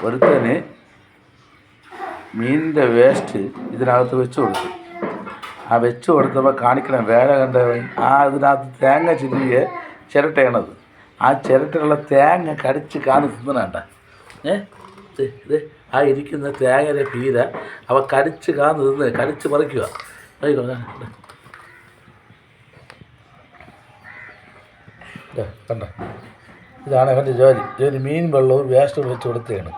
ഒരുത്തന് മീനിൻ്റെ വേസ്റ്റ് ഇതിനകത്ത് വെച്ച് കൊടുത്തു. ആ വെച്ച് കൊടുത്തപ്പോൾ കാണിക്കണം വേല കണ്ടവൻ ഇതിനകത്ത് തേങ്ങ ചിരിയ ചിരട്ടയാണത്. ആ ചിരട്ടയുള്ള തേങ്ങ കടിച്ച് തിന്നണണ്ട. ഇത് ആ ഇരിക്കുന്ന തേങ്ങയുടെ പീര അവ കടിച്ച് തിന്ന് കടിച്ച് പറിക്കുക. കണ്ട, ഇതാണ് അവൻ്റെ ജോലി. മീൻ വെള്ളവും വേസ്റ്റ് വെച്ച് കൊടുത്തതാണ്.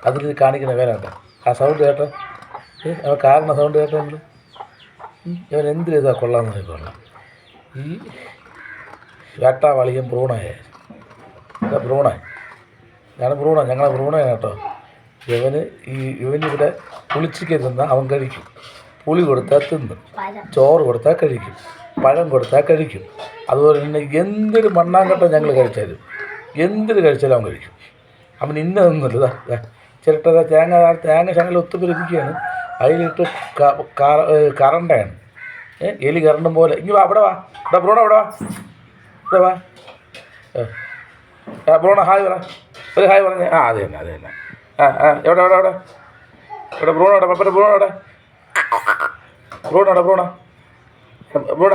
അതിൽ കാണിക്കുന്ന വേല കണ്ട. ആ സൗണ്ട് കേട്ടോ, അവ കാരണം സൗണ്ട് കേട്ടോ. നമ്മൾ ഇവൻ എന്ത് ചെയ്താൽ കൊള്ളാമെന്ന് നോക്കിക്കൊള്ളാം. ഈ വേട്ടാവാളിയും ബ്രൂണായ ഇതാണ് ബ്രൂണ, ഞങ്ങളെ ബ്രൂണയാണ് കേട്ടോ. ഇവനിവിടെ പുളിച്ചിക്ക തിന്നാൽ അവൻ കഴിക്കും, പുളി കൊടുത്താൽ തിന്നും, ചോറ് കൊടുത്താൽ കഴിക്കും, പഴം കൊടുത്താൽ കഴിക്കും. അതുപോലെ തന്നെ എന്തൊരു മണ്ണാങ്കട്ടം ഞങ്ങൾ കഴിച്ചാലും കഴിച്ചാലും അവൻ കഴിക്കും. അവൻ ഇന്നതൊന്നുമില്ല. ചിരട്ട തേങ്ങ ശകലം ഒത്തുപിടിപ്പിക്കുകയാണ്. അതിലിട്ട് കറണ്ടാണ്, എലി കറണ്ടും പോലെ. ഇനി വാ, അവിടെ വാ, ഇവിടെ ബ്രൂണ, ഇവിടെ വാ. ബ്രൂണ ഹായ് പറ, ഒരു ഹായ് പറഞ്ഞേ. അത് തന്നെ. എവിടെ ബ്രൂണ, പപ്പൻ്റെ ബ്രൂണ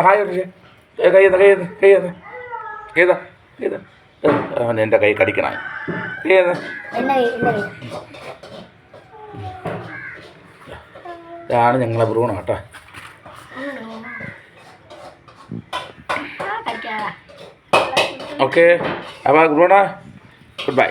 ഹായ് പറഞ്ഞേ. കൈ എൻ്റെ കൈ കടിക്കണ. ഇതാണ് ഞങ്ങളെ ബ്രൂണ കേട്ടോ. ഓക്കെ, അപ്പോൾ ബ്രൂണ ഗുഡ് ബൈ.